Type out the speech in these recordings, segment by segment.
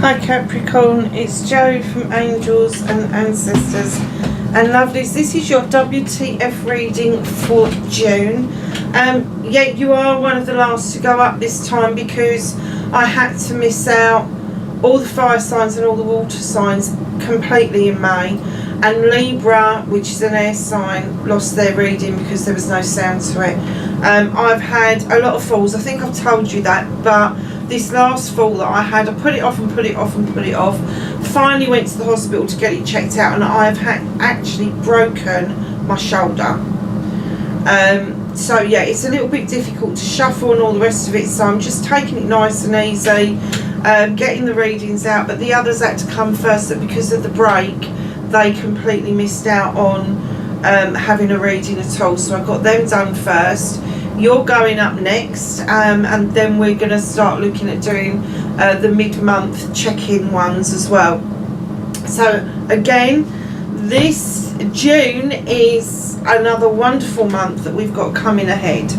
Hi Capricorn, it's Jo from Angels and Ancestors and Lovelies. This is your WTF reading for June. Yeah, you are one of the last to go up this time because I had to miss out all the fire signs and all the water signs completely in May. And Libra, which is an air sign, lost their reading because there was no sound to it. I've had a lot of falls. I think I've told you that, but this last fall that I had, I put it off and put it off and put it off. Finally went to the hospital to get it checked out, and I've actually broken my shoulder. So yeah, it's a little bit difficult to shuffle and all the rest of it, so I'm just taking it nice and easy, getting the readings out, but the others had to come first, that because of the break they completely missed out on having a reading at all, so I got them done first. You're going up next, and then we're going to start looking at doing the mid-month check-in ones as well. So again, this June is another wonderful month that we've got coming ahead.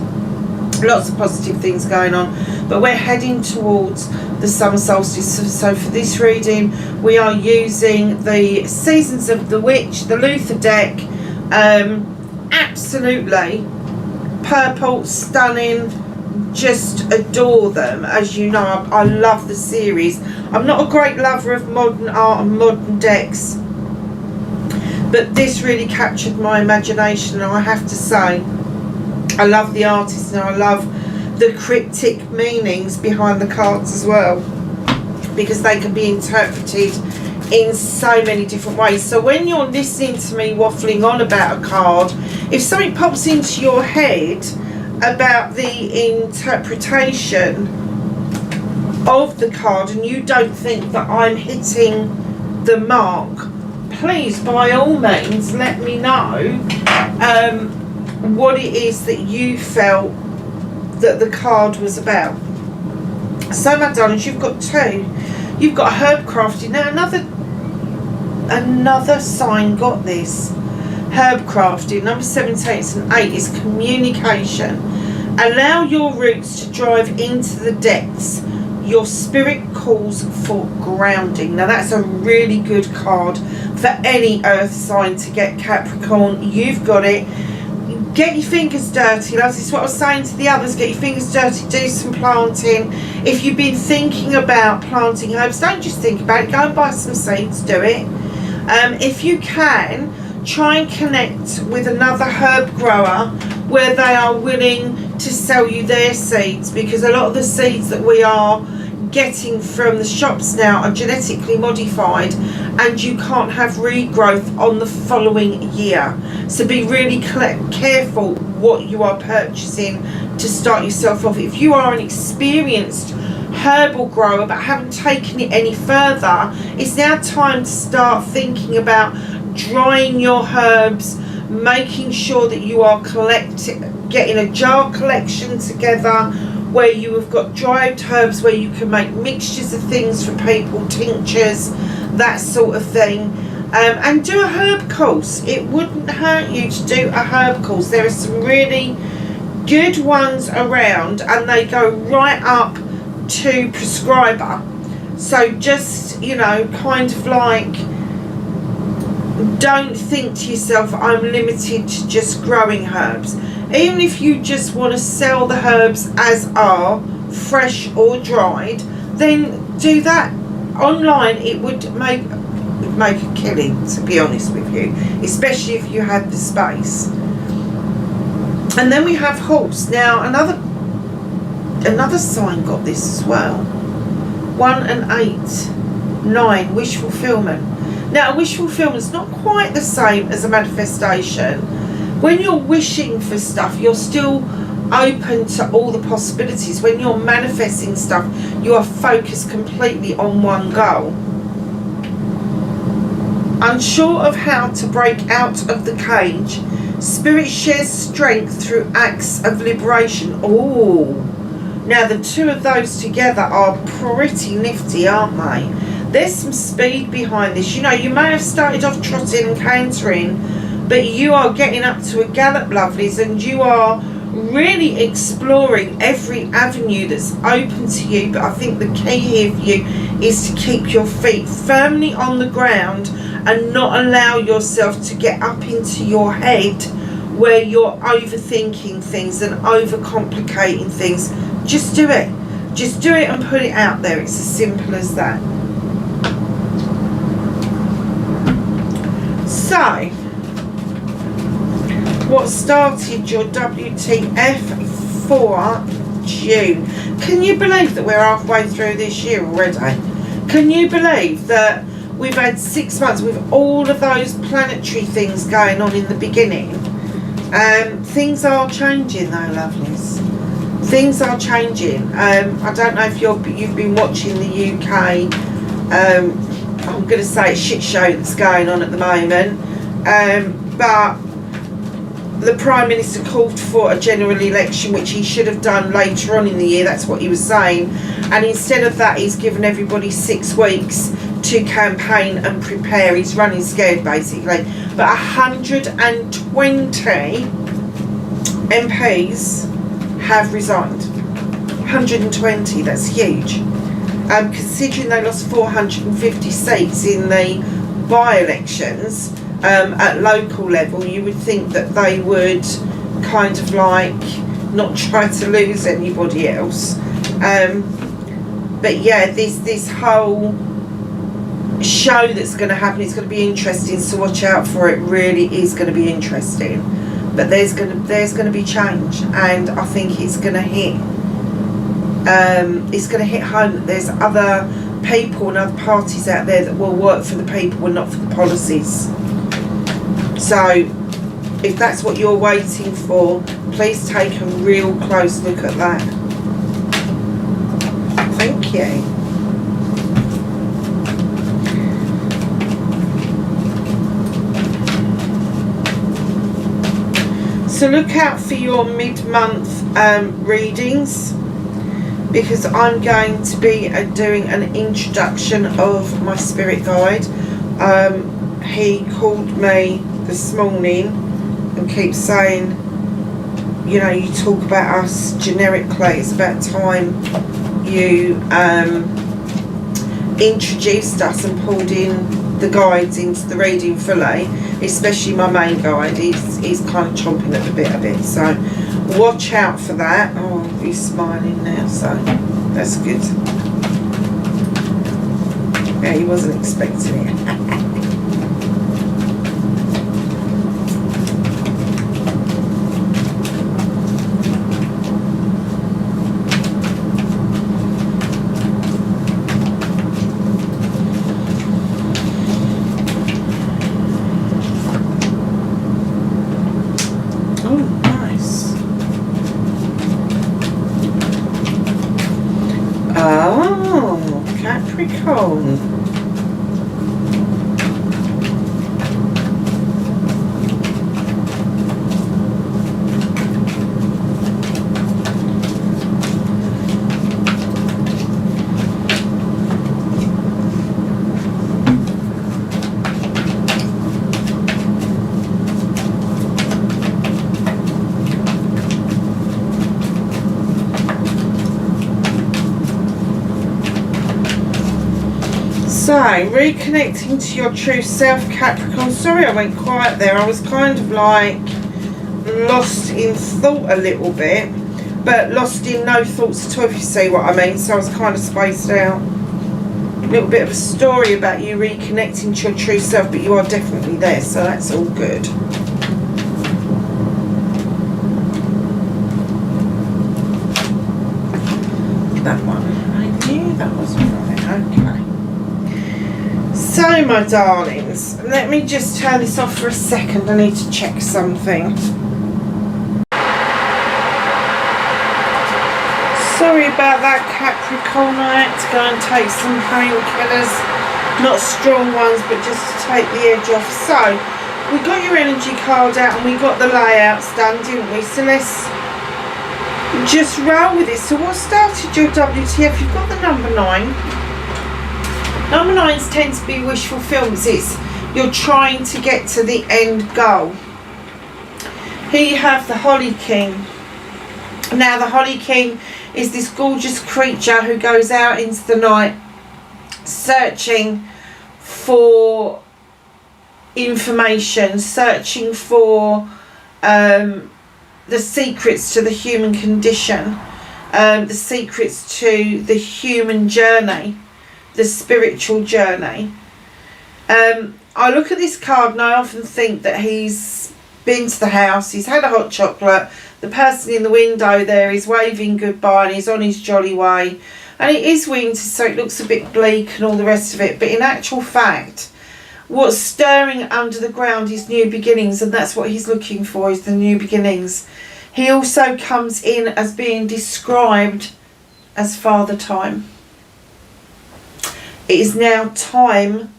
Lots of positive things going on, but we're heading towards the summer solstice. So for this reading, we are using the Seasons of the Witch, the Luther deck. Absolutely purple, stunning, just adore them. As you know, I love the series. I'm not a great lover of modern art and modern decks, but this really captured my imagination, and I have to say I love the artist and I love the cryptic meanings behind the cards as well, because they can be interpreted in so many different ways. So when you're listening to me waffling on about a card, if something pops into your head about the interpretation of the card and you don't think that I'm hitting the mark, please by all means let me know what it is that you felt that the card was about. So my darlings, you've got two. You've got herb crafting. Now another sign got this. Herb crafting, number 17 and 8 is communication. Allow your roots to drive into the depths. Your spirit calls for grounding. Now that's a really good card for any earth sign to get, Capricorn. You've got it. Get your fingers dirty, loves. This is what I was saying to the others. Get your fingers dirty, do some planting. If you've been thinking about planting herbs, don't just think about it, go and buy some seeds, do it. If you can, try and connect with another herb grower where they are willing to sell you their seeds, because a lot of the seeds that we are getting from the shops now are genetically modified and you can't have regrowth on the following year. So be really careful what you are purchasing to start yourself off. If you are an experienced herbal grower but haven't taken it any further, it's now time to start thinking about drying your herbs, making sure that you are getting a jar collection together where you have got dried herbs, where you can make mixtures of things for people, tinctures, that sort of thing. And do a herb course. It wouldn't hurt you to do a herb course. There are some really good ones around and they go right up to prescriber. So just, you know, kind of like, don't think to yourself, I'm limited to just growing herbs. Even if you just want to sell the herbs as are, fresh or dried, then do that online. It would make a killing, to be honest with you, especially if you had the space. And then we have horse. Now another sign got this as well. 1 and 8, 9, wish fulfillment. Now a wish fulfillment is not quite the same as a manifestation. When you're wishing for stuff, you're still open to all the possibilities. When you're manifesting stuff, you are focused completely on one goal. Unsure of how to break out of the cage, Spirit shares strength through acts of liberation. Oh, now the two of those together are pretty nifty, aren't they? There's some speed behind this. You know, you may have started off trotting and cantering, but you are getting up to a gallop, lovelies, and you are really exploring every avenue that's open to you. But I think the key here for you is to keep your feet firmly on the ground and not allow yourself to get up into your head where you're overthinking things and overcomplicating things. Just do it. Just do it and put it out there. It's as simple as that. So, what started your WTF for June? Can you believe that we're halfway through this year already? Can you believe that we've had 6 months with all of those planetary things going on in the beginning? Things are changing though, lovelies. Things are changing. I don't know if you've been watching the UK. I'm going to say a shit show that's going on at the moment. But the Prime Minister called for a general election, which he should have done later on in the year. That's what he was saying. And instead of that, he's given everybody 6 weeks to campaign and prepare. He's running scared, basically. But 120 MPs have resigned. 120, that's huge. Considering they lost 450 seats in the by-elections at local level, you would think that they would kind of like not try to lose anybody else. But yeah, this whole show that's going to happen, it's going to be interesting, so watch out for it. Really is going to be interesting. But there's going to be change, and I think it's going to hit home that there's other people and other parties out there that will work for the people and not for the policies. So if that's what you're waiting for, please take a real close look at that. Thank you. So look out for your mid-month readings, because I'm going to be doing an introduction of my spirit guide. He called me this morning and keeps saying, you know, you talk about us generically, it's about time you introduced us and pulled in the guides into the reading fully, especially my main guide. He's kind of chomping at the bit of it, so watch out for that. Oh, he's smiling now, so that's good. Yeah, he wasn't expecting it. Capricorn. So, reconnecting to your true self, Capricorn. Sorry I went quiet there. I was kind of like lost in thought a little bit, but lost in no thoughts at all, if you see what I mean. So I was kind of spaced out. A little bit of a story about you reconnecting to your true self, but you are definitely there, so that's all good. That one, I knew that was right. Okay. So, my darlings, let me just turn this off for a second. I need to check something. Sorry about that, Capricorn. I had to go and take some painkillers. Not strong ones, but just to take the edge off. So, we got your energy card out and we got the layouts done, didn't we? So, let's just roll with it. So, what started your WTF? You've got the number 9. Number 9s tend to be wish fulfillments. It's you're trying to get to the end goal. Here you have the Holly King. Now, the Holly King is this gorgeous creature who goes out into the night searching for information, searching for the secrets to the human condition, the secrets to the human journey, the spiritual journey. I look at this card and I often think that he's been to the house, he's had a hot chocolate, the person in the window there is waving goodbye and he's on his jolly way. And it is winter, so it looks a bit bleak and all the rest of it. But in actual fact, what's stirring under the ground is new beginnings, and that's what he's looking for, is the new beginnings. He also comes in as being described as Father Time. It is now time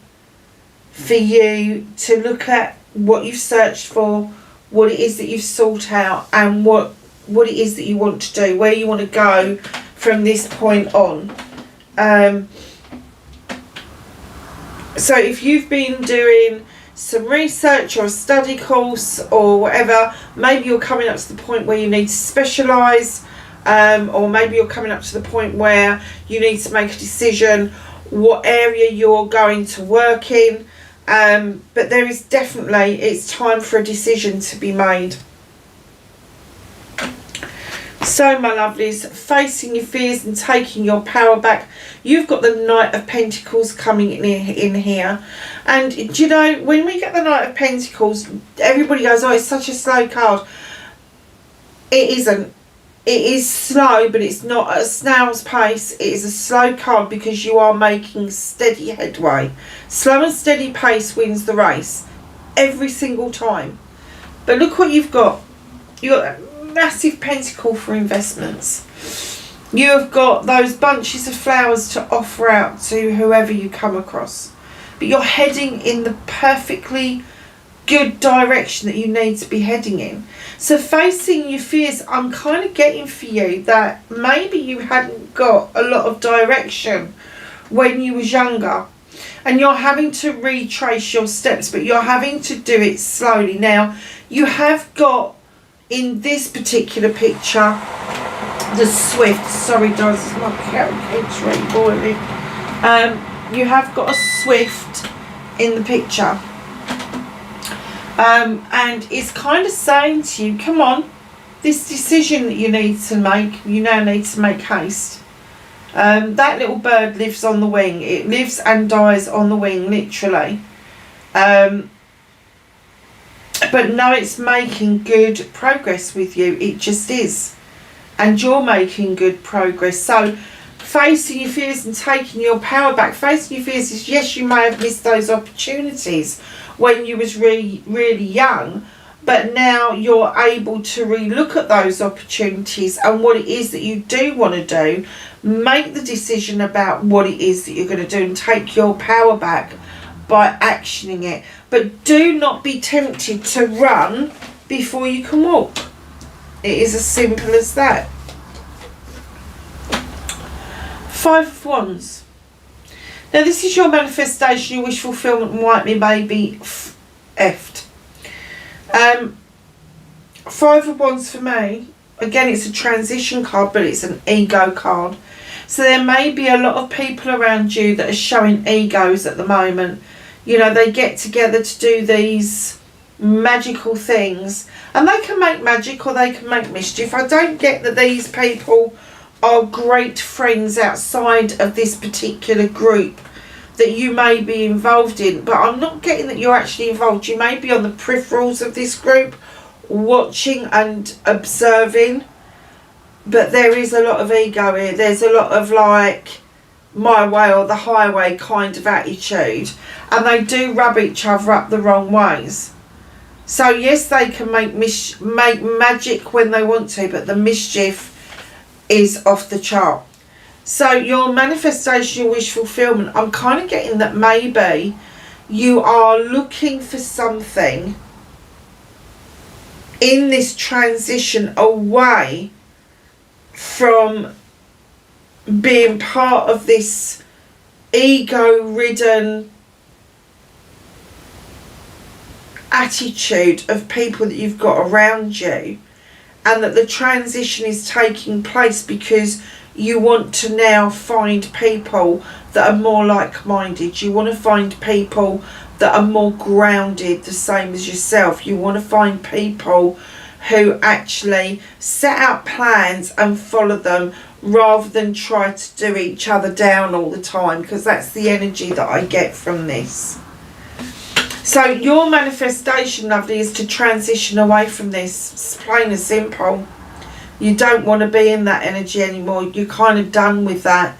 for you to look at what you've searched for, what it is that you've sought out, and what it is that you want to do, where you want to go from this point on. So if you've been doing some research or a study course or whatever, maybe you're coming up to the point where you need to specialise, or maybe you're coming up to the point where you need to make a decision what area you're going to work in. But there is definitely, it's time for a decision to be made. So, my lovelies, facing your fears and taking your power back. You've got the Knight of Pentacles coming in here. And, do you know, when we get the Knight of Pentacles, everybody goes, oh, it's such a slow card. It isn't. It is slow, but it's not at a snail's pace. It is a slow card because you are making steady headway. Slow and steady pace wins the race every single time. But look what you've got. You've got that massive pentacle for investments. You have got those bunches of flowers to offer out to whoever you come across. But you're heading in the perfectly good direction that you need to be heading in. So facing your fears, I'm kind of getting for you that maybe you hadn't got a lot of direction when you was younger, and you're having to retrace your steps, but you're having to do it slowly. Now, you have got in this particular picture the Swift. Sorry guys, my carrot's really boiling. You have got a Swift in the picture. And it's kind of saying to you, come on, this decision that you need to make, you now need to make haste. That little bird lives on the wing. It lives and dies on the wing, literally. But no, it's making good progress with you. It just is. And you're making good progress. So facing your fears and taking your power back. Facing your fears is, yes, you may have missed those opportunities when you was really young, but now you're able to re-look at those opportunities and what it is that you do want to do. Make the decision about what it is that you're going to do and take your power back by actioning it. But do not be tempted to run before you can walk. It is as simple as that. Five of Wands. Now this is your manifestation, your wish fulfillment, and White Me Baby effed. Five of Wands for me, again it's a transition card, but it's an ego card. So there may be a lot of people around you that are showing egos at the moment. You know, they get together to do these magical things, and they can make magic or they can make mischief. I don't get that these people are great friends outside of this particular group that you may be involved in, but I'm not getting that you're actually involved. You may be on the peripherals of this group, watching and observing, but there is a lot of ego here. There's a lot of like my way or the highway kind of attitude, and they do rub each other up the wrong ways. So yes, they can make magic when they want to, but the mischief is off the chart. So your manifestation, your wish fulfillment, I'm kind of getting that maybe you are looking for something in this transition away from being part of this ego-ridden attitude of people that you've got around you, and that the transition is taking place because you want to now find people that are more like-minded. You want to find people that are more grounded, the same as yourself. You want to find people who actually set out plans and follow them, rather than try to do each other down all the time, because that's the energy that I get from this. So your manifestation, lovely, is to transition away from this. It's plain and simple. You don't want to be in that energy anymore. You're kind of done with that.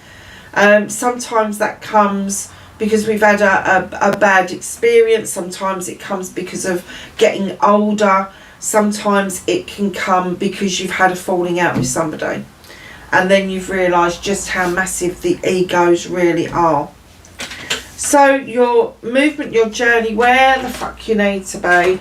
Sometimes that comes because we've had a bad experience. Sometimes it comes because of getting older. Sometimes it can come because you've had a falling out with somebody, and then you've realised just how massive the egos really are. So your movement, your journey, where the fuck you need to be.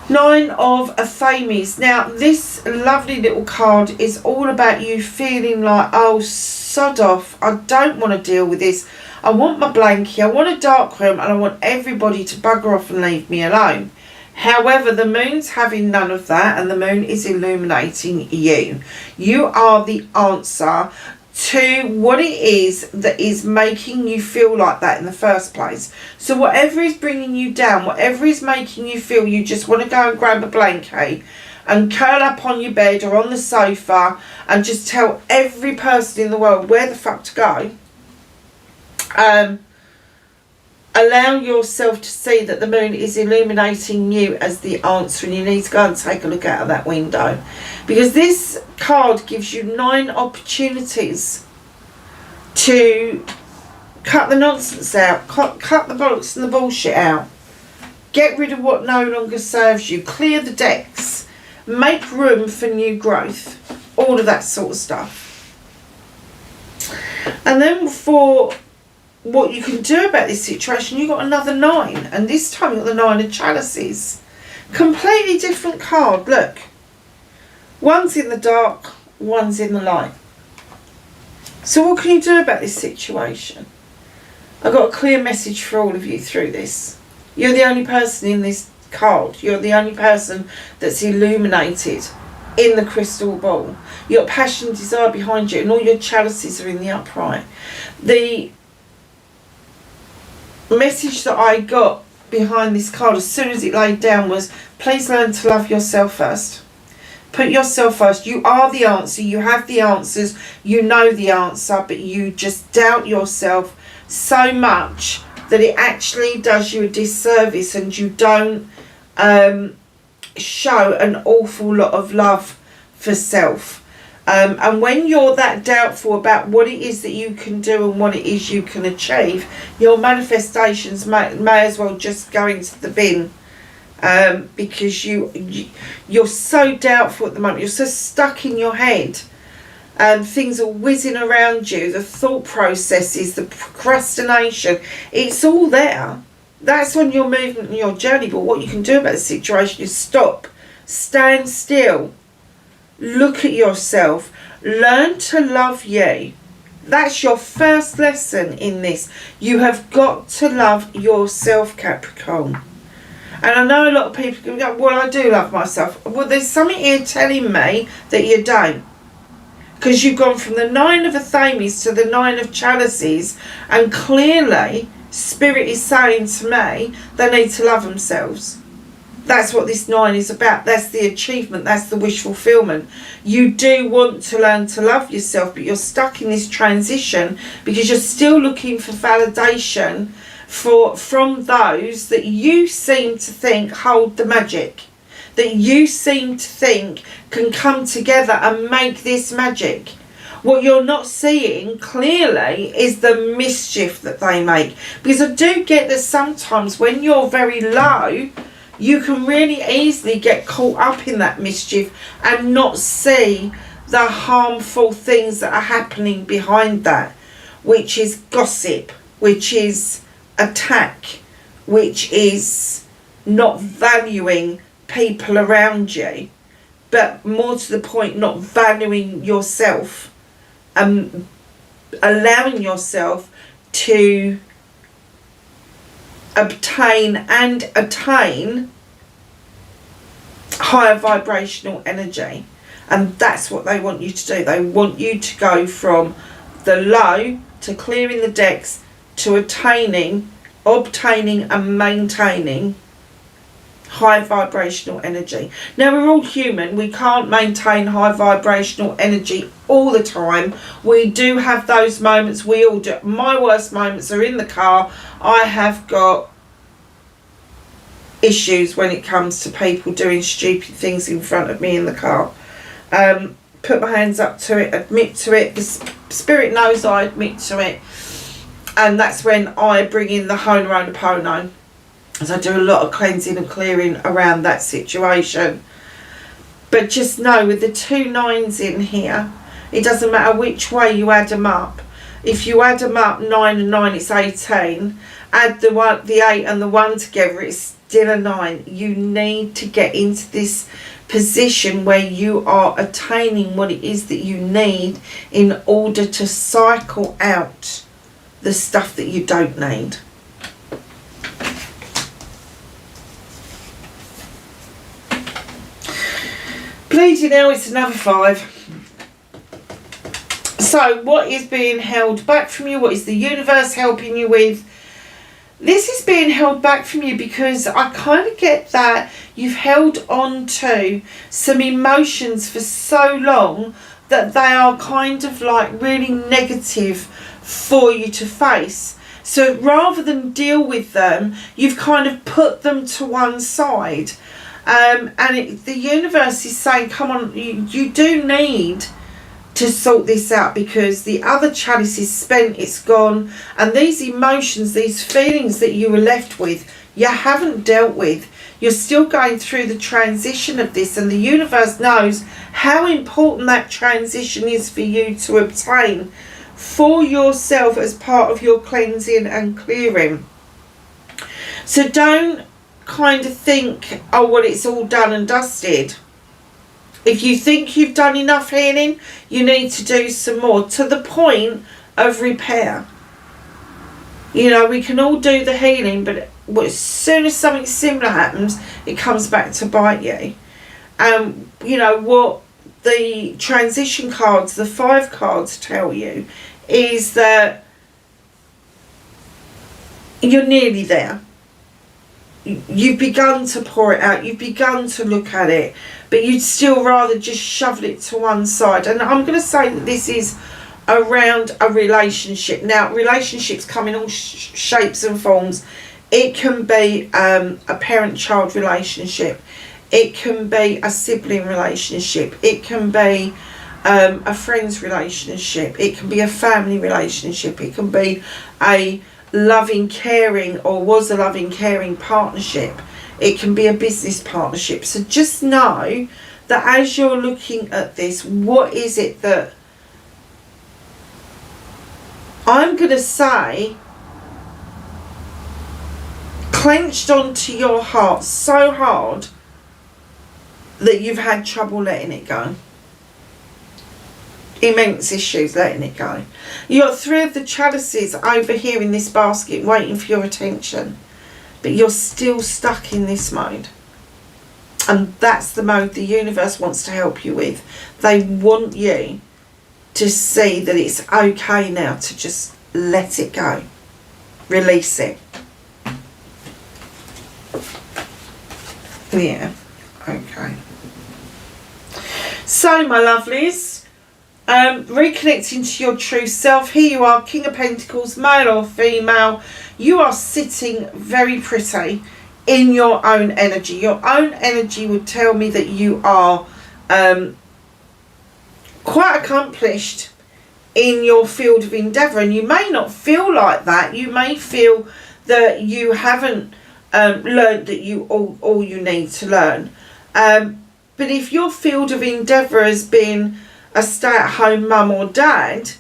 9 of Affirmations. Now this lovely little card is all about you feeling like, oh, sod off, I don't want to deal with this. I want my blankie, I want a dark room, and I want everybody to bugger off and leave me alone. However, the moon's having none of that, and the moon is illuminating you. You are the answer to what it is that is making you feel like that in the first place. So whatever is bringing you down, whatever is making you feel you just want to go and grab a blanket and curl up on your bed or on the sofa and just tell every person in the world where the fuck to go, allow yourself to see that the moon is illuminating you as the answer, and you need to go and take a look out of that window, because this card gives you 9 opportunities to cut the nonsense out, cut the bollocks and the bullshit out, get rid of what no longer serves you, clear the decks, make room for new growth, all of that sort of stuff. And then for what you can do about this situation, you got another 9, and this time you got the 9 of Chalices. Completely different card. Look, one's in the dark, one's in the light. So what can you do about this situation? I've got a clear message for all of you through this. You're the only person in this card. You're the only person that's illuminated in the crystal ball. Your passion and desire behind you, and all your chalices are in the upright. The message that I got behind this card as soon as it laid down was, please learn to love yourself first. Put yourself first. You are the answer. You have the answers. You know the answer, but you just doubt yourself so much that it actually does you a disservice, and you don't show an awful lot of love for self. And when you're that doubtful about what it is that you can do and what it is you can achieve, your manifestations may as well just go into the bin, because you're so doubtful at the moment. You're so stuck in your head, and things are whizzing around you, the thought processes, the procrastination, it's all there. That's on your movement and your journey. But what you can do about the situation is stop, stand still, look at yourself, learn to love you. That's your first lesson in this. You have got to love yourself, Capricorn. And I know a lot of people can go, well, I do love myself. Well, there's something here telling me that you don't. Because you've gone from the 9 of Affirmations to the 9 of Chalices, and clearly Spirit is saying to me they need to love themselves. That's what this 9 is about. That's the achievement. That's the wish fulfillment. You do want to learn to love yourself, but you're stuck in this transition because you're still looking for validation from those that you seem to think hold the magic, that you seem to think can come together and make this magic. What you're not seeing clearly is the mischief that they make. Because I do get that sometimes when you're very low, you can really easily get caught up in that mischief and not see the harmful things that are happening behind that, which is gossip, which is attack, which is not valuing people around you, but more to the point, not valuing yourself, allowing yourself to obtain and attain higher vibrational energy. And that's what they want you to do. They want you to go from the low to clearing the decks to obtaining and maintaining high vibrational energy. Now, we're all human. We can't maintain high vibrational energy all the time. We do have those moments. We all do. My worst moments are in the car. I have got issues when it comes to people doing stupid things in front of me in the car. Put my hands up to it, admit to it. The spirit knows I admit to it. And that's when I bring in the Ho'oponopono. As I do a lot of cleansing and clearing around that situation. But just know, with the 2 9s in here, it doesn't matter which way you add them up. If you add them up, 9 and 9, it's 18. Add the 8 and the 1 together, it's still a 9. You need to get into this position where you are attaining what it is that you need in order to cycle out the stuff that you don't need. Bleeding now, it's another 5. So what is being held back from you? What is the universe helping you with? This is being held back from you because I kind of get that you've held on to some emotions for so long that they are kind of like really negative for you to face. So rather than deal with them, you've kind of put them to one side. The universe is saying, come on, you do need to sort this out, because the other chalice is spent, it's gone, and these emotions, these feelings that you were left with, you haven't dealt with. You're still going through the transition of this, and the universe knows how important that transition is for you to obtain for yourself as part of your cleansing and clearing. So don't kind of think, oh well, it's all done and dusted. If you think you've done enough healing, you need to do some more, to the point of repair. You know, we can all do the healing, but as soon as something similar happens, it comes back to bite you. You know, what the transition cards, the 5 cards tell you, is that you're nearly there. You've begun to pour it out, you've begun to look at it, but you'd still rather just shovel it to one side. And I'm going to say that this is around a relationship. Now, relationships come in all shapes and forms. It can be a parent-child relationship. It can be a sibling relationship. It can be a friend's relationship. It can be a family relationship. It can be a loving, caring, or was a loving, caring partnership. It can be a business partnership. So just know that as you're looking at this, what is it that I'm going to say clenched onto your heart so hard that you've had trouble letting it go? Immense issues letting it go. You've got 3 of the chalices over here in this basket waiting for your attention, but you're still stuck in this mode. And that's the mode the universe wants to help you with. They want you to see that it's okay now to just let it go. Release it. Yeah, okay. So, my lovelies, reconnecting to your true self. Here you are, King of Pentacles, male or female. You are sitting very pretty in your own energy. Your own energy would tell me that you are quite accomplished in your field of endeavour, and you may not feel like that. You may feel that you haven't learned that you all you need to learn. But if your field of endeavour has been a stay-at-home mum or dad,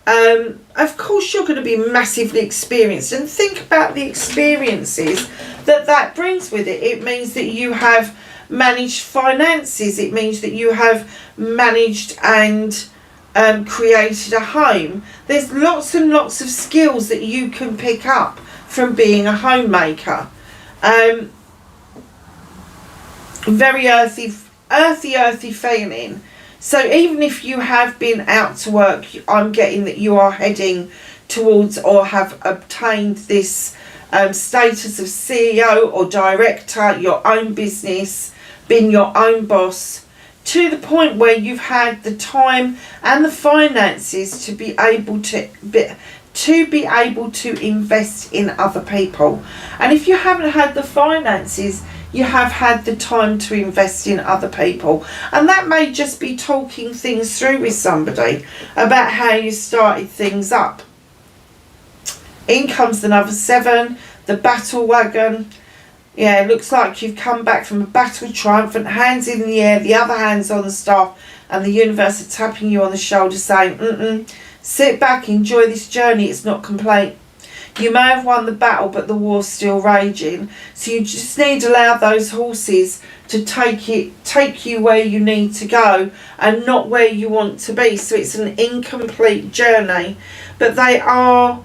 of course you're going to be massively experienced. And think about the experiences that brings with it. It means that you have managed finances. It means that you have managed and created a home. There's lots and lots of skills that you can pick up from being a homemaker. Very earthy earthy feeling. So even if you have been out to work, I'm getting that you are heading towards or have obtained this status of CEO or director, your own business, being your own boss, to the point where you've had the time and the finances to be able to invest in other people. And if you haven't had the finances, you have had the time to invest in other people. And that may just be talking things through with somebody about how you started things up. In comes another 7, the battle wagon. Yeah, it looks like you've come back from a battle triumphant, hands in the air, the other hand's on the staff, and the universe are tapping you on the shoulder saying, sit back, enjoy this journey, it's not complete. You may have won the battle, but the war's still raging. So you just need to allow those horses to take you where you need to go and not where you want to be. So it's an incomplete journey, but they are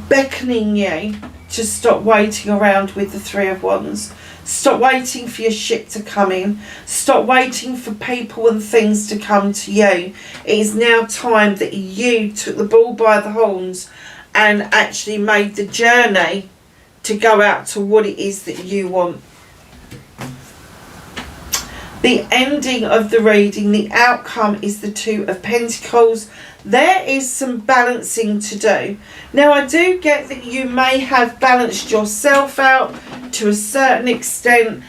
beckoning you to stop waiting around with the 3 of Wands. Stop waiting for your ship to come in. Stop waiting for people and things to come to you. It is now time that you took the bull by the horns and actually made the journey to go out to what it is that you want. The ending of the reading, the outcome is the 2 of Pentacles. There is some balancing to do. Now, I do get that you may have balanced yourself out to a certain extent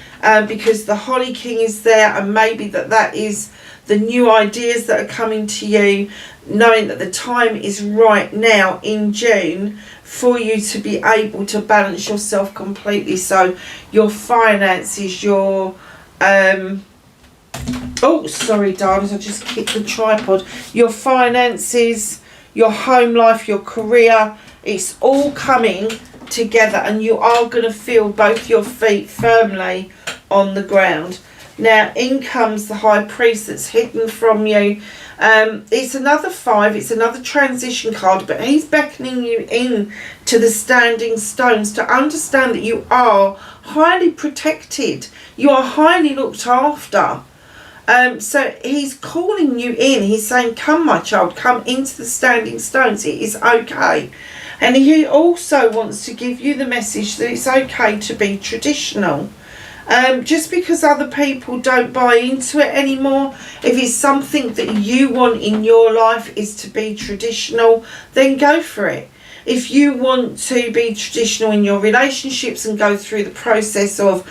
because the Holly King is there, and maybe that is the new ideas that are coming to you, knowing that the time is right now in June for you to be able to balance yourself completely. So your finances, your oh, sorry, darlings, I just kicked the tripod. Your finances, your home life, your career, it's all coming together, and you are going to feel both your feet firmly on the ground. Now, in comes the High Priest that's hidden from you. It's another 5, it's another transition card, but he's beckoning you in to the standing stones to understand that you are highly protected. You are highly looked after. So he's calling you in. He's saying, come my child, come into the standing stones. It is okay. And he also wants to give you the message that it's okay to be traditional. Just because other people don't buy into it anymore, if it's something that you want in your life is to be traditional, then go for it. If you want to be traditional in your relationships and go through the process of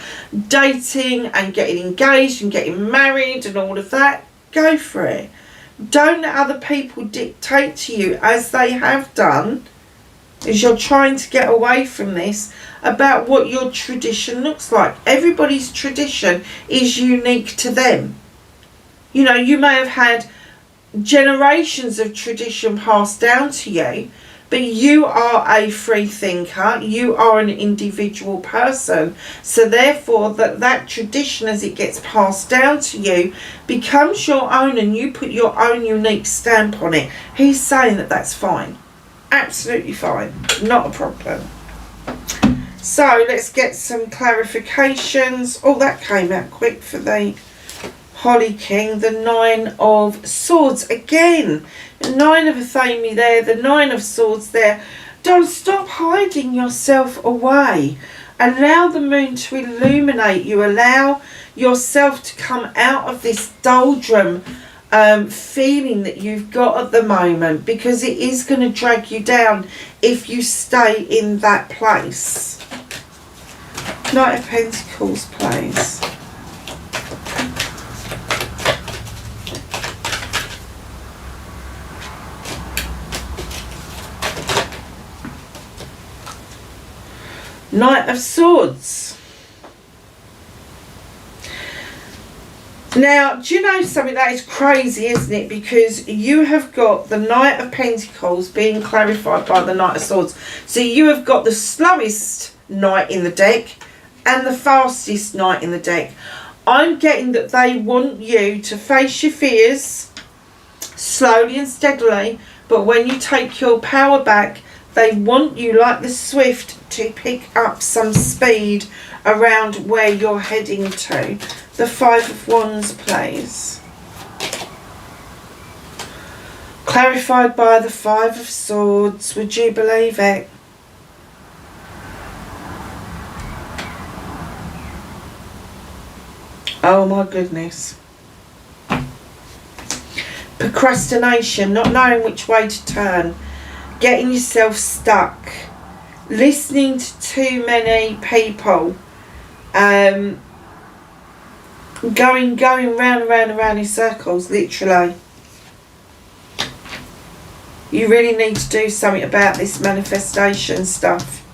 dating and getting engaged and getting married and all of that, go for it. Don't let other people dictate to you, as they have done, as you're trying to get away from this, about what your tradition looks like. Everybody's tradition is unique to them. You know, you may have had generations of tradition passed down to you, but you are a free thinker. You are an individual person. So therefore, that tradition, as it gets passed down to you, becomes your own, and you put your own unique stamp on it. He's saying that that's fine. Absolutely fine. Not a problem. So let's get some clarifications. Oh, that came out quick for the Holly King. The 9 of Swords again. The 9 of Athame there. The 9 of Swords there. Don't stop hiding yourself away. Allow the moon to illuminate you. Allow yourself to come out of this doldrum feeling that you've got at the moment, because it is going to drag you down if you stay in that place. Knight of Pentacles, please. Knight of Swords. Now, do you know something? That is crazy, isn't it? Because you have got the Knight of Pentacles being clarified by the Knight of Swords. So you have got the slowest knight in the deck and the fastest knight in the deck. I'm getting that they want you to face your fears slowly and steadily, but when you take your power back, They want you, like the Swift, to pick up some speed around where you're heading to. The Five of Wands, please. Clarified by the Five of Swords. Would you believe it? Oh my goodness. Procrastination, not knowing which way to turn, getting yourself stuck, listening to too many people, going round and round and round in circles, literally. You really need to do something about this manifestation stuff.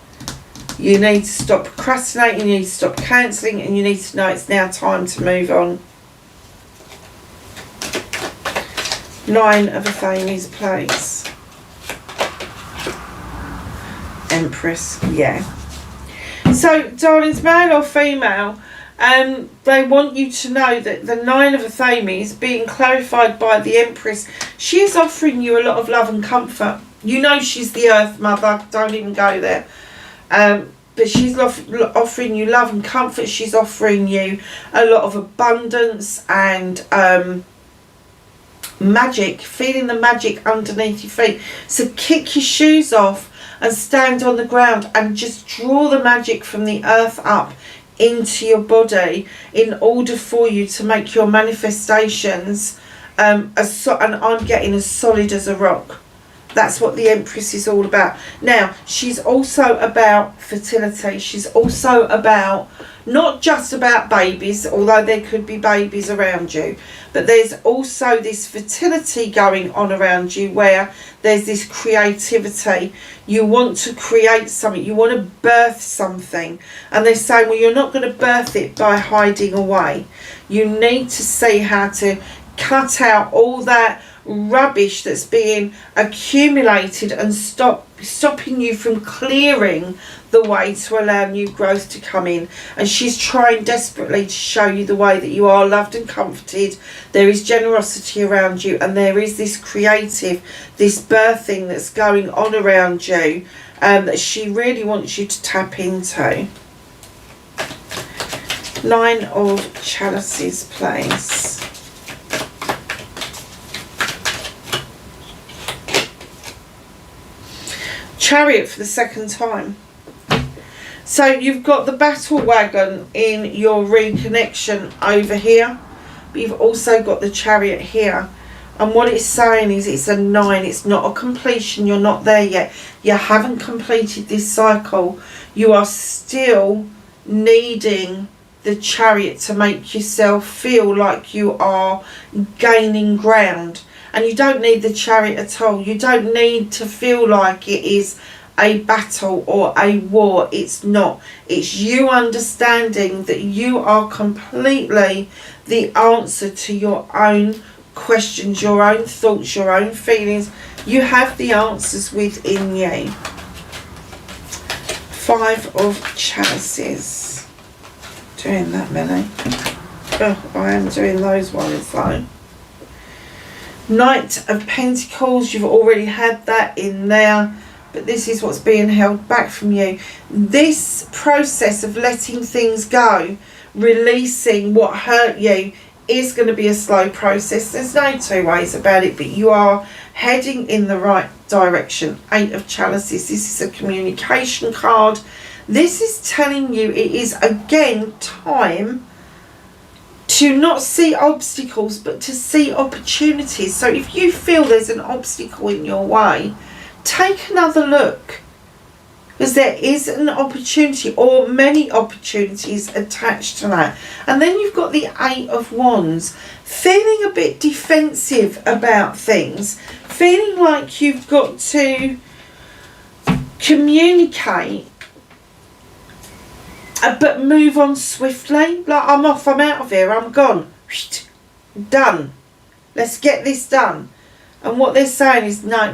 You need to stop procrastinating, you need to stop cancelling, and you need to know it's now time to move on. Nine of Affirmations, please. Empress, yeah. So, darlings, male or female, they want you to know that the Nine of Affirmations, being clarified by the Empress, she is offering you a lot of love and comfort. You know she's the Earth Mother, don't even go there. But she's offering you love and comfort. She's offering you a lot of abundance and magic, feeling the magic underneath your feet. So kick your shoes off and stand on the ground and just draw the magic from the earth up into your body in order for you to make your manifestations and I'm getting as solid as a rock. That's what the Empress is all about. Now, she's also about fertility. She's also about, not just about babies, although there could be babies around you, but there's also this fertility going on around you where there's this creativity. You want to create something. You want to birth something. And they're saying, well, you're not going to birth it by hiding away. You need to see how to cut out all that rubbish that's being accumulated and stopping you from clearing the way to allow new growth to come in. And she's trying desperately to show you the way that you are loved and comforted. There is generosity around you, and there is this creative, this birthing that's going on around you, that she really wants you to tap into. Nine of Chalices, please. Chariot for the second time. So you've got the battle wagon in your reconnection over here, but you've also got the Chariot here. And what it's saying is it's a 9. It's not a completion. You're not there yet. You haven't completed this cycle. You are still needing the Chariot to make yourself feel like you are gaining ground. And you don't need the Chariot at all. You don't need to feel like it is a battle or a war. It's not. It's you understanding that you are completely the answer to your own questions, your own thoughts, your own feelings. You have the answers within you. Five of Chalices. Doing that many. Oh, I am doing those ones though. Knight of Pentacles, you've already had that in there, but this is what's being held back from you. This process of letting things go, releasing what hurt you, is going to be a slow process. There's no two ways about it, but you are heading in the right direction. Eight of Chalices, this is a communication card. This is telling you it is again time to not see obstacles, but to see opportunities. So if you feel there's an obstacle in your way, take another look, because there is an opportunity or many opportunities attached to that. And then you've got the Eight of Wands, feeling a bit defensive about things, feeling like you've got to communicate but move on swiftly. Like, I'm off, I'm out of here, I'm gone. Done. Let's get this done. And what they're saying is, no.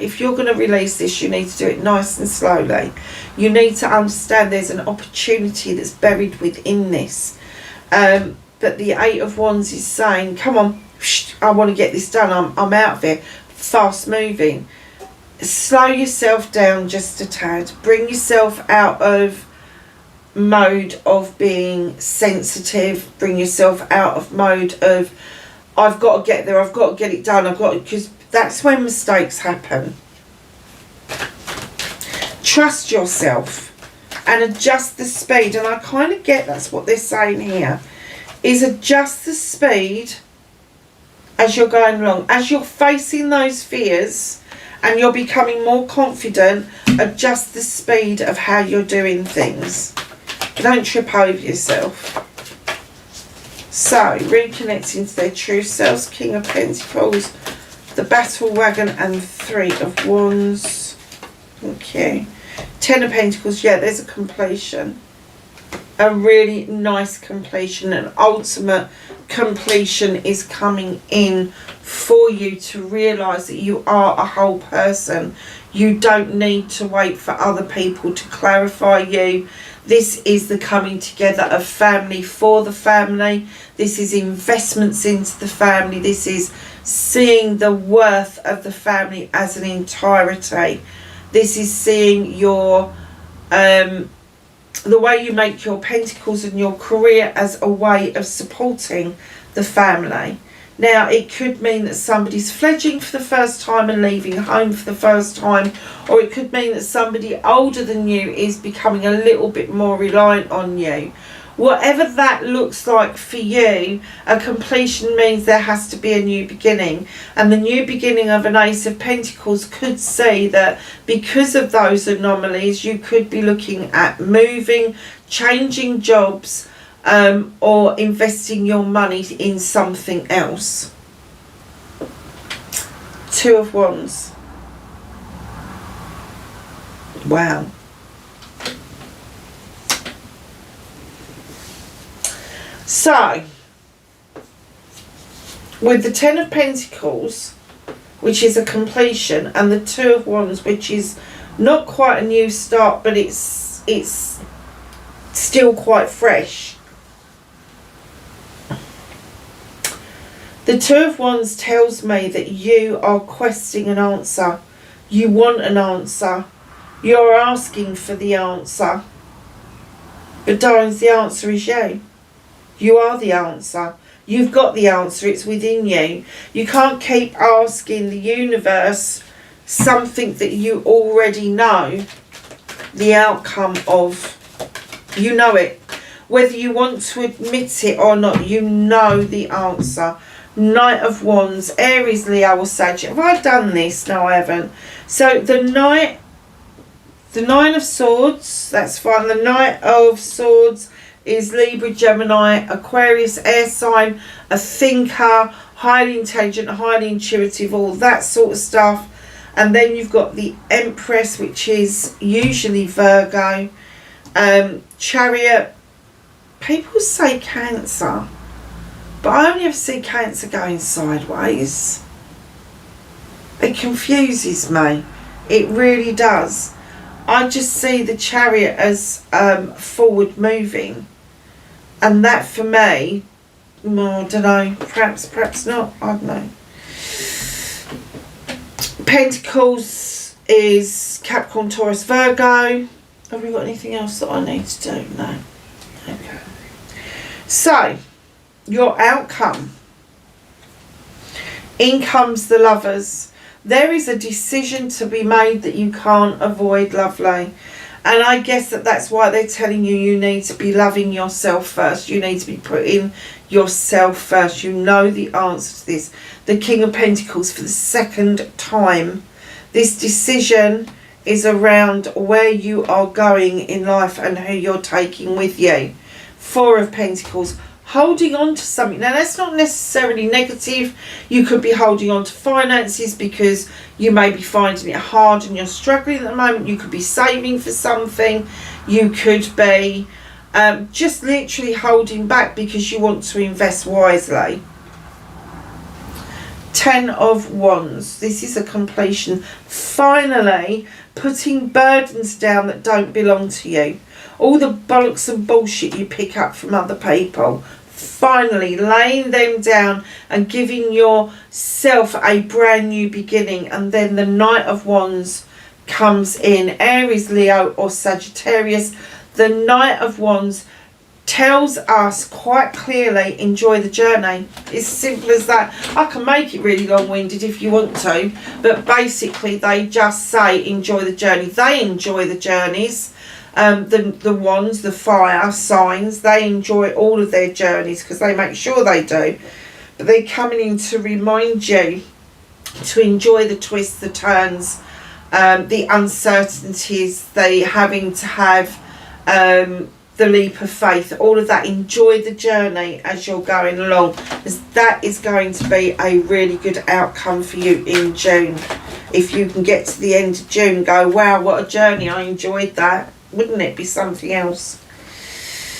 If you're going to release this, you need to do it nice and slowly. You need to understand there's an opportunity that's buried within this. But the Eight of Wands is saying, come on, I want to get this done. I'm out of here. Fast moving. slow yourself down just a tad. Bring yourself out of mode of being sensitive. Bring yourself out of mode of, I've got to get there, I've got to get it done, because that's when mistakes happen. Trust yourself and adjust the speed. And I kind of get that's what they're saying here, is adjust the speed as you're going along. As you're facing those fears and you're becoming more confident, adjust the speed of how you're doing things. Don't trip over yourself. So, reconnecting to their true selves, King of Pentacles, the Battle Wagon, and 3 of Wands. Okay. 10 of Pentacles, yeah, there's a completion. A really nice completion. An ultimate completion is coming in for you to realise that you are a whole person. You don't need to wait for other people to clarify you. This is the coming together of family for the family. This is investments into the family. This is seeing the worth of the family as an entirety. This is seeing your the way you make your pentacles and your career as a way of supporting the family. Now, it could mean that somebody's fledgling for the first time and leaving home for the first time, or it could mean that somebody older than you is becoming a little bit more reliant on you. Whatever that looks like for you, a completion means there has to be a new beginning. And the new beginning of an Ace of Pentacles could say that because of those anomalies, you could be looking at moving, changing jobs, or investing your money in something else. 2 of Wands. Wow. So, with the 10 of Pentacles, which is a completion, and the 2 of Wands, which is not quite a new start, but it's still quite fresh. The 2 of Wands tells me that you are questing an answer. You want an answer. You're asking for the answer. But darlings, the answer is you. You are the answer. You've got the answer. It's within you. You can't keep asking the universe something that you already know the outcome of. You know it. Whether you want to admit it or not, you know the answer. Knight of Wands, Aries, Leo or Sagittarius. Have I done this? No, I haven't. So the Nine of Swords, that's fine. The Knight of Swords is Libra, Gemini, Aquarius, air sign, a thinker, highly intelligent, highly intuitive, all that sort of stuff. And then you've got the Empress, which is usually Virgo. Chariot, people say Cancer, but I only ever see Cancer going sideways. It confuses me. It really does. I just see the Chariot as forward moving. And that for me, I don't know, perhaps not, I don't know. Pentacles is Capricorn, Taurus, Virgo. Have we got anything else that I need to do? No. Okay. So, your outcome. In comes the Lovers. There is a decision to be made that you can't avoid, lovely. And I guess that's why they're telling you you need to be loving yourself first. You need to be putting yourself first. You know the answer to this. The King of Pentacles for the second time. This decision is around where you are going in life and who you're taking with you. 4 of Pentacles. Holding on to something. Now, that's not necessarily negative. You could be holding on to finances because you may be finding it hard and you're struggling at the moment. You could be saving for something. You could be just literally holding back because you want to invest wisely. 10 of Wands. This is a completion. Finally, putting burdens down that don't belong to you. All the bollocks and bullshit you pick up from other people. finally laying them down and giving yourself a brand new beginning. And then the Knight of Wands comes in. Aries, Leo or Sagittarius. The Knight of Wands tells us quite clearly, enjoy the journey. It's simple as that. I can make it really long-winded if you want to, but basically they just say enjoy the journey. They enjoy the journeys. The wands, the fire signs, they enjoy all of their journeys because they make sure they do. But they're coming in to remind you to enjoy the twists, the turns, the uncertainties, they having to have the leap of faith, all of that. Enjoy the journey as you're going along, as that is going to be a really good outcome for you in June. If you can get to the end of June, go, wow, what a journey, I enjoyed that. Wouldn't it be something else?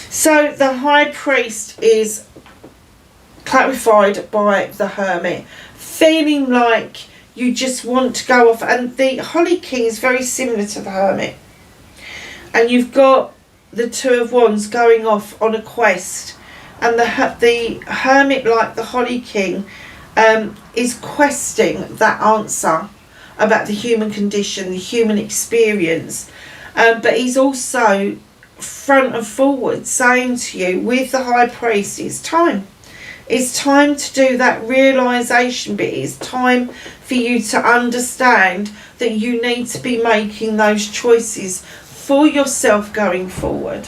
So the High Priest is clarified by the Hermit, feeling like you just want to go off. And the Holly King is very similar to the Hermit. And you've got the Two of Wands going off on a quest, and the Hermit, like the Holly King, is questing that answer about the human condition, the human experience, but he's also front and forward saying to you with the High Priest, it's time to do that realization bit. It's time for you to understand that you need to be making those choices for yourself going forward.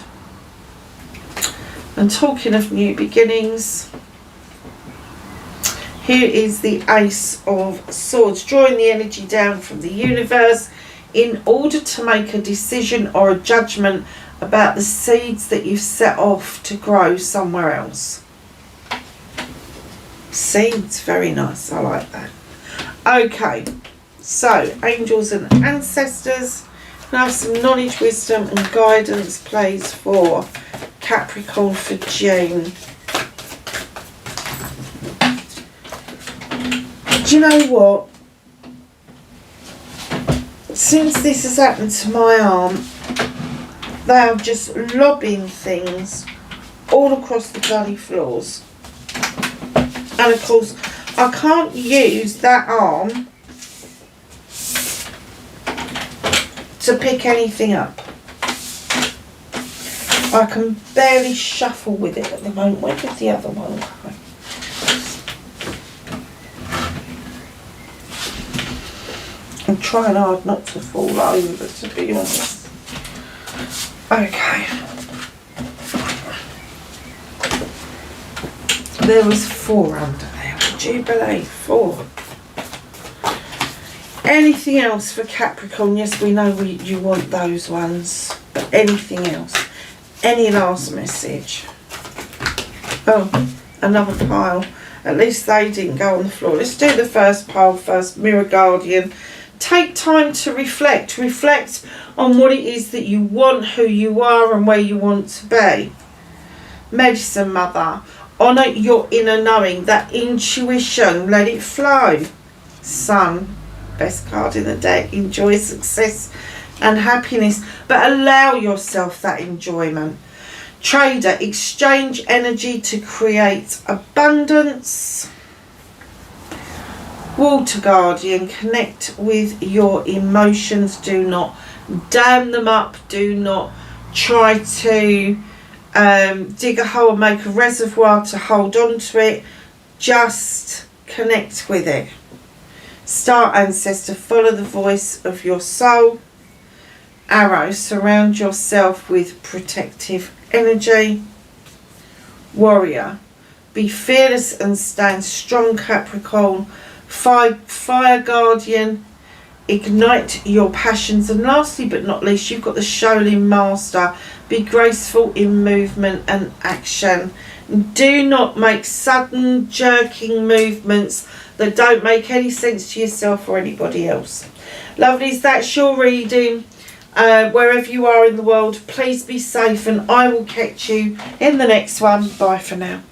And talking of new beginnings, here is the Ace of Swords, drawing the energy down from the universe in order to make a decision or a judgment about the seeds that you've set off to grow somewhere else. Seeds, very nice, I like that. Okay, so angels and ancestors. Now some knowledge, wisdom and guidance plays for Capricorn for June. Do you know what? Since this has happened to my arm, they are just lobbing things all across the bloody floors. And of course, I can't use that arm to pick anything up. I can barely shuffle with it at the moment. Where did the other one go? I'm trying hard not to fall over, to be honest. Okay. There was 4 under there. Would you believe? 4. Anything else for Capricorn? Yes, we know you want those ones. But anything else? Any last message? Oh, another pile. At least they didn't go on the floor. Let's do the first pile first. Mirror Guardian. Take time to reflect. Reflect on what it is that you want, who you are and where you want to be. Medicine Mother. Honour your inner knowing. That intuition. Let it flow. Sun. Best card in the deck. Enjoy success and happiness, but allow yourself that enjoyment. Trader. Exchange energy to create abundance. Water Guardian. Connect with your emotions. Do not dam them up. Do not try to dig a hole and make a reservoir to hold on to it. Just connect with it. Star Ancestor. Follow the voice of your soul. Arrow. Surround yourself with protective energy. Warrior. Be fearless and stand strong, Capricorn. Fire Guardian. Ignite your passions. And lastly but not least, you've got the Shaolin Master. Be graceful in movement and action. Do not make sudden jerking movements that don't make any sense to yourself or anybody else. Lovelies, that's your reading. Wherever you are in the world, please be safe, and I will catch you in the next one. Bye for now.